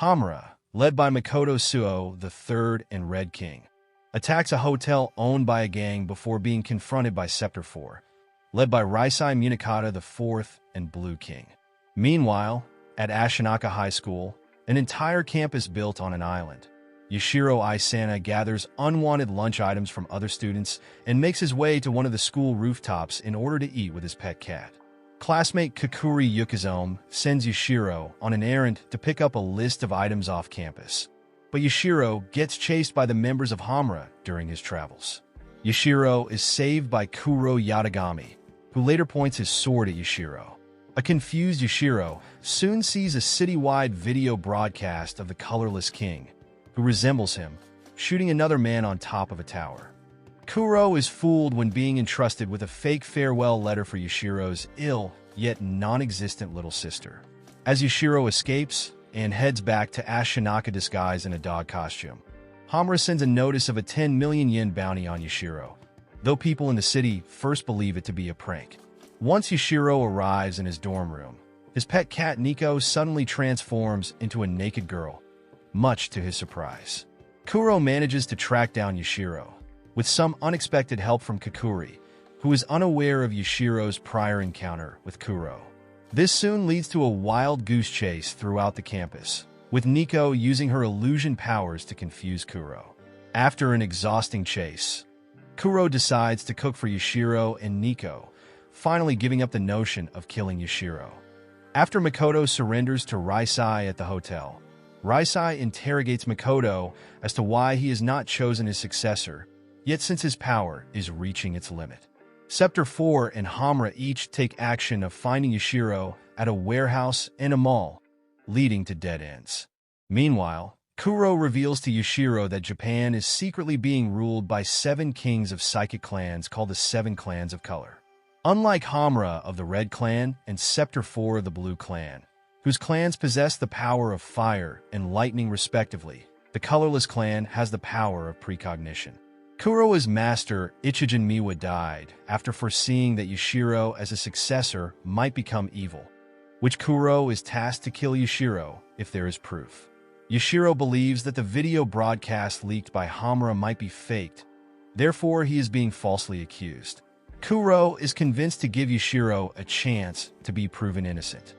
Hamura, led by Makoto Suo III and Red King, attacks a hotel owned by a gang before being confronted by Scepter 4, led by Raisai Munakata IV and Blue King. Meanwhile, at Ashinaka High School, an entire campus built on an island, Yashiro Isana gathers unwanted lunch items from other students and makes his way to one of the school rooftops in order to eat with his pet cat. Classmate Kakuri Yukizome sends Yashiro on an errand to pick up a list of items off campus, but Yashiro gets chased by the members of Hamura during his travels. Yashiro is saved by Kuro Yatagami, who later points his sword at Yashiro. A confused Yashiro soon sees a citywide video broadcast of the Colorless King, who resembles him, shooting another man on top of a tower. Kuro is fooled when being entrusted with a fake farewell letter for Yashiro's ill, yet non-existent little sister. As Yashiro escapes and heads back to Ashinaka disguised in a dog costume, Hamura sends a notice of a 10 million yen bounty on Yashiro, though people in the city first believe it to be a prank. Once Yashiro arrives in his dorm room, his pet cat Nico suddenly transforms into a naked girl, much to his surprise. Kuro manages to track down Yashiro, with some unexpected help from Kakuri, who is unaware of Yashiro's prior encounter with Kuro. This soon leads to a wild goose chase throughout the campus, with Nico using her illusion powers to confuse Kuro. After an exhausting chase, Kuro decides to cook for Yashiro and Nico, finally giving up the notion of killing Yashiro. After Makoto surrenders to Raisai at the hotel, Raisai interrogates Makoto as to why he has not chosen his successor, yet since his power is reaching its limit. Scepter 4 and Hamura each take action of finding Yashiro at a warehouse and a mall, leading to dead ends. Meanwhile, Kuro reveals to Yashiro that Japan is secretly being ruled by 7 kings of psychic clans called the 7 Clans of Color. Unlike Hamura of the Red Clan and Scepter 4 of the Blue Clan, whose clans possess the power of fire and lightning respectively, the Colorless Clan has the power of precognition. Kuro's master, Ichijin Miwa, died after foreseeing that Yashiro as a successor might become evil, which Kuro is tasked to kill Yashiro if there is proof. Yashiro believes that the video broadcast leaked by Hamura might be faked, therefore he is being falsely accused. Kuro is convinced to give Yashiro a chance to be proven innocent.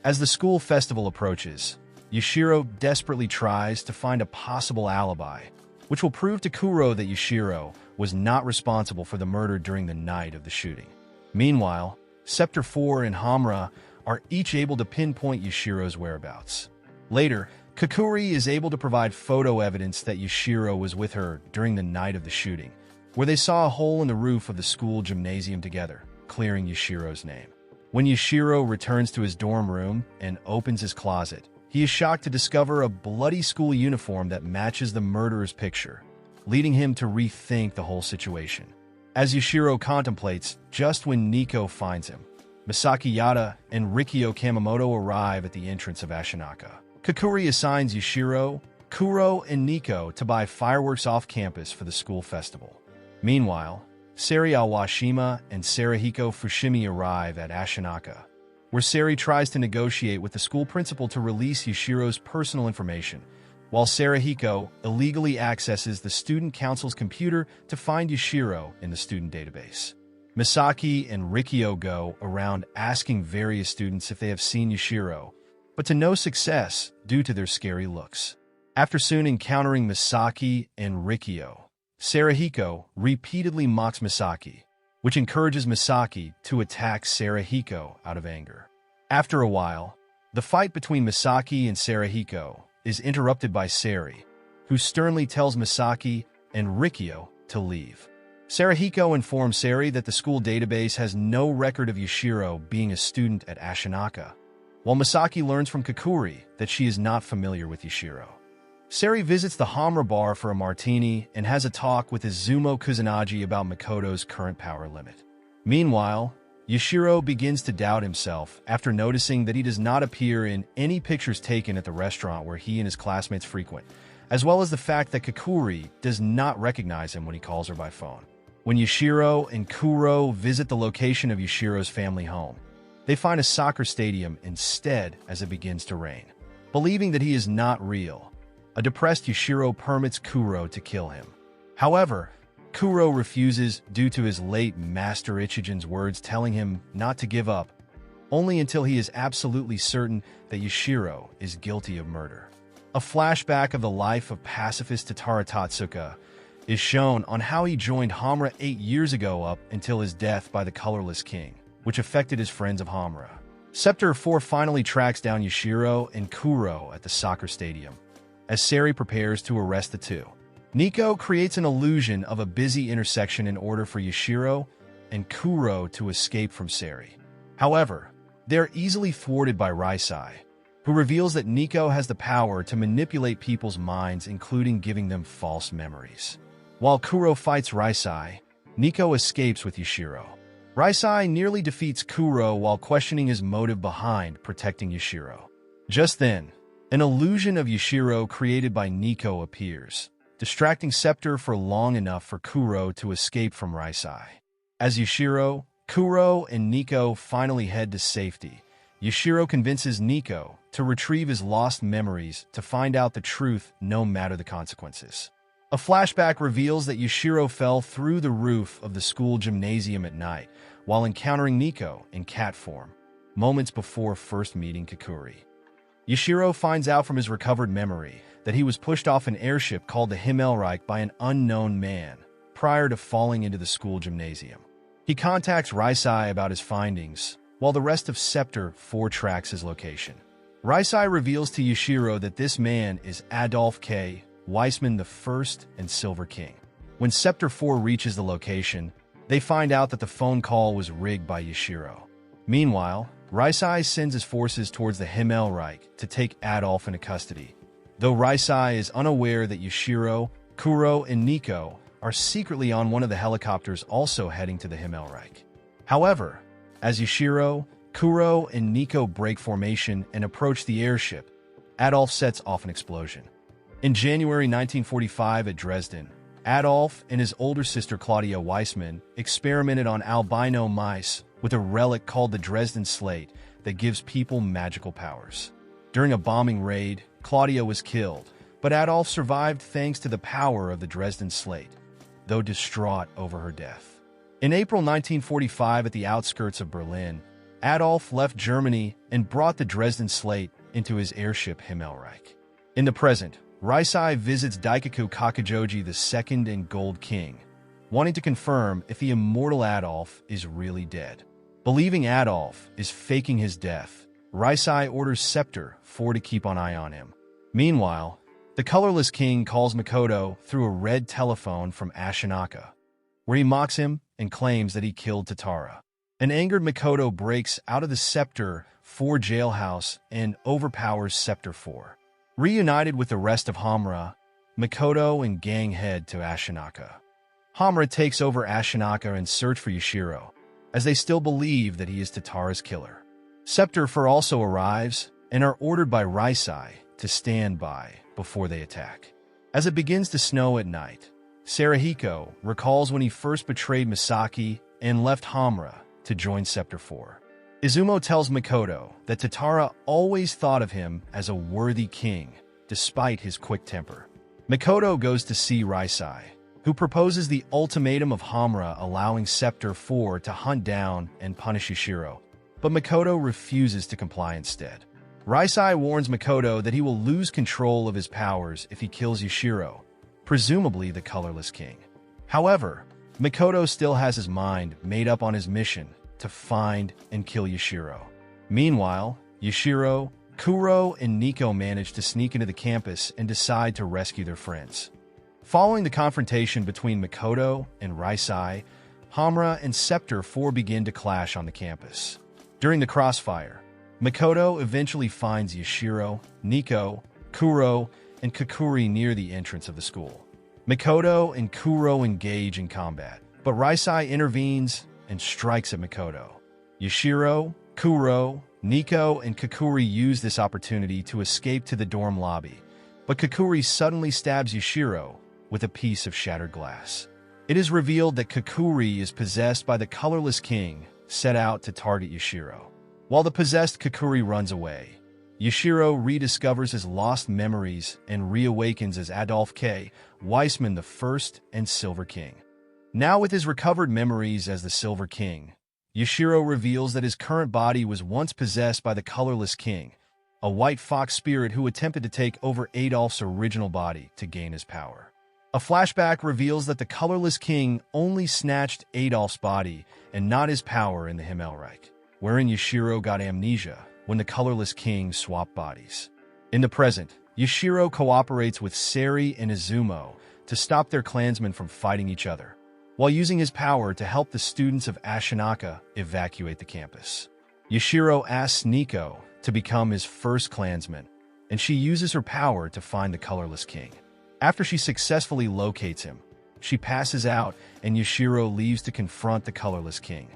As the school festival approaches, Yashiro desperately tries to find a possible alibi, which will prove to Kuro that Yashiro was not responsible for the murder during the night of the shooting. Meanwhile, Scepter 4 and Hamura are each able to pinpoint Yashiro's whereabouts. Later, Kakuri is able to provide photo evidence that Yashiro was with her during the night of the shooting, where they saw a hole in the roof of the school gymnasium together, clearing Yashiro's name. When Yashiro returns to his dorm room and opens his closet, he is shocked to discover a bloody school uniform that matches the murderer's picture, leading him to rethink the whole situation. As Yashiro contemplates, just when Nico finds him, Misaki Yada and Rikio Kamamoto arrive at the entrance of Ashinaka. Kakuri assigns Yashiro, Kuro, and Nico to buy fireworks off campus for the school festival. Meanwhile, Sari Awashima and Sarahiko Fushimi arrive at Ashinaka, where Sari tries to negotiate with the school principal to release Yashiro's personal information, while Sarahiko illegally accesses the student council's computer to find Yashiro in the student database. Misaki and Rikio go around asking various students if they have seen Yashiro, but to no success due to their scary looks. After soon encountering Misaki and Rikio, Sarahiko repeatedly mocks Misaki, which encourages Misaki to attack Sarahiko out of anger. After a while, the fight between Misaki and Sarahiko is interrupted by Sari, who sternly tells Misaki and Rikio to leave. Sarahiko informs Sari that the school database has no record of Yashiro being a student at Ashinaka, while Misaki learns from Kakuri that she is not familiar with Yashiro. Sari visits the Hamura bar for a martini and has a talk with Izumo Kusanagi about Makoto's current power limit. Meanwhile, Yashiro begins to doubt himself after noticing that he does not appear in any pictures taken at the restaurant where he and his classmates frequent, as well as the fact that Kakuri does not recognize him when he calls her by phone. When Yashiro and Kuro visit the location of Yashiro's family home, they find a soccer stadium instead as it begins to rain. Believing that he is not real, a depressed Yashiro permits Kuro to kill him. However, Kuro refuses due to his late master Ichigen's words telling him not to give up, only until he is absolutely certain that Yashiro is guilty of murder. A flashback of the life of pacifist Tatara Tatsuka is shown on how he joined Hamura 8 years ago up until his death by the Colorless King, which affected his friends of Hamura. Scepter 4 finally tracks down Yashiro and Kuro at the soccer stadium, as Sari prepares to arrest the two. Nico creates an illusion of a busy intersection in order for Yashiro and Kuro to escape from Sari. However, they are easily thwarted by Raisai, who reveals that Nico has the power to manipulate people's minds, including giving them false memories. While Kuro fights Raisai, Nico escapes with Yashiro. Raisai nearly defeats Kuro while questioning his motive behind protecting Yashiro. Just then, an illusion of Yashiro created by Nico appears, distracting Scepter for long enough for Kuro to escape from Raisai. As Yashiro, Kuro, and Nico finally head to safety, Yashiro convinces Nico to retrieve his lost memories to find out the truth no matter the consequences. A flashback reveals that Yashiro fell through the roof of the school gymnasium at night while encountering Nico in cat form, moments before first meeting Kakuri. Yashiro finds out from his recovered memory that he was pushed off an airship called the Himmelreich by an unknown man prior to falling into the school gymnasium. He contacts Raisai about his findings, while the rest of Scepter 4 tracks his location. Raisai reveals to Yashiro that this man is Adolf K. Weissman I and Silver King. When Scepter 4 reaches the location, they find out that the phone call was rigged by Yashiro. Meanwhile, Raisai sends his forces towards the Himmelreich to take Adolf into custody, though Raisai is unaware that Yashiro, Kuro, and Nico are secretly on one of the helicopters also heading to the Himmelreich. However, as Yashiro, Kuro, and Nico break formation and approach the airship, Adolf sets off an explosion. In January 1945 at Dresden, Adolf and his older sister Claudia Weissman experimented on albino mice with a relic called the Dresden Slate that gives people magical powers. During a bombing raid, Claudia was killed, but Adolf survived thanks to the power of the Dresden Slate, though distraught over her death. In April 1945 at the outskirts of Berlin, Adolf left Germany and brought the Dresden Slate into his airship Himmelreich. In the present, Raisai visits Daikaku Kakajoji II and Gold King, wanting to confirm if the immortal Adolf is really dead. Believing Adolf is faking his death, Raisai orders Scepter 4 to keep an eye on him. Meanwhile, the Colorless King calls Makoto through a red telephone from Ashinaka, where he mocks him and claims that he killed Tatara. An angered Makoto breaks out of the Scepter 4 jailhouse and overpowers Scepter 4. Reunited with the rest of Hamura, Makoto and gang head to Ashinaka. Hamura takes over Ashinaka and search for Yashiro, as they still believe that he is Tatara's killer. Scepter 4 also arrives and are ordered by Raisai to stand by before they attack. As it begins to snow at night, Sarahiko recalls when he first betrayed Misaki and left Hamura to join Scepter 4. Izumo tells Makoto that Tatara always thought of him as a worthy king, despite his quick temper. Makoto goes to see Raisai, who proposes the ultimatum of Hamura allowing Scepter 4 to hunt down and punish Yashiro, but Makoto refuses to comply instead. Raisai warns Makoto that he will lose control of his powers if he kills Yashiro, presumably the Colorless King. However, Makoto still has his mind made up on his mission to find and kill Yashiro. Meanwhile, Yashiro, Kuro, and Nico manage to sneak into the campus and decide to rescue their friends. Following the confrontation between Makoto and Raisai, Hamura and Scepter 4 begin to clash on the campus. During the crossfire, Makoto eventually finds Yashiro, Nico, Kuro, and Kakuri near the entrance of the school. Makoto and Kuro engage in combat, but Raisai intervenes and strikes at Makoto. Yashiro, Kuro, Nico, and Kakuri use this opportunity to escape to the dorm lobby, but Kakuri suddenly stabs Yashiro with a piece of shattered glass. It is revealed that Kakuri is possessed by the Colorless King set out to target Yashiro. While the possessed Kakuri runs away, Yashiro rediscovers his lost memories and reawakens as Adolf K. Weissman I and Silver King. Now with his recovered memories as the Silver King, Yashiro reveals that his current body was once possessed by the Colorless King, a white fox spirit who attempted to take over Adolf's original body to gain his power. A flashback reveals that the Colorless King only snatched Adolf's body and not his power in the Himmelreich, wherein Yashiro got amnesia when the Colorless King swapped bodies. In the present, Yashiro cooperates with Seri and Izumo to stop their clansmen from fighting each other, while using his power to help the students of Ashinaka evacuate the campus. Yashiro asks Nico to become his first clansman, and she uses her power to find the Colorless King. After she successfully locates him, she passes out and Yashiro leaves to confront the Colorless King.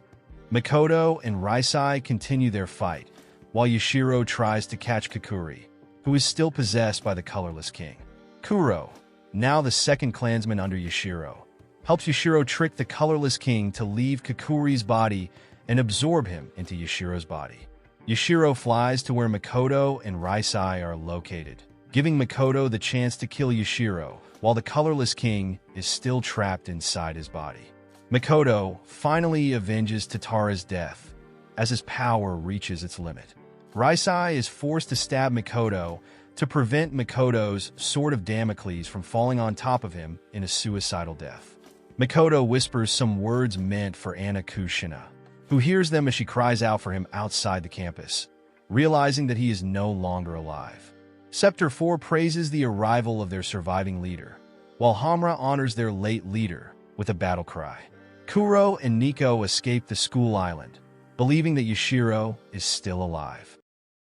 Makoto and Raisai continue their fight, while Yashiro tries to catch Kakuri, who is still possessed by the Colorless King. Kuro, now the second clansman under Yashiro, helps Yashiro trick the Colorless King to leave Kakuri's body and absorb him into Yashiro's body. Yashiro flies to where Makoto and Raisai are located, giving Makoto the chance to kill Yashiro, while the Colorless King is still trapped inside his body. Makoto finally avenges Tatara's death, as his power reaches its limit. Raisai is forced to stab Makoto to prevent Makoto's Sword of Damocles from falling on top of him in a suicidal death. Makoto whispers some words meant for Anna Kushina, who hears them as she cries out for him outside the campus, realizing that he is no longer alive. Sector 4 praises the arrival of their surviving leader, while Hamura honors their late leader with a battle cry. Kuro and Nico escape the school island, believing that Yashiro is still alive.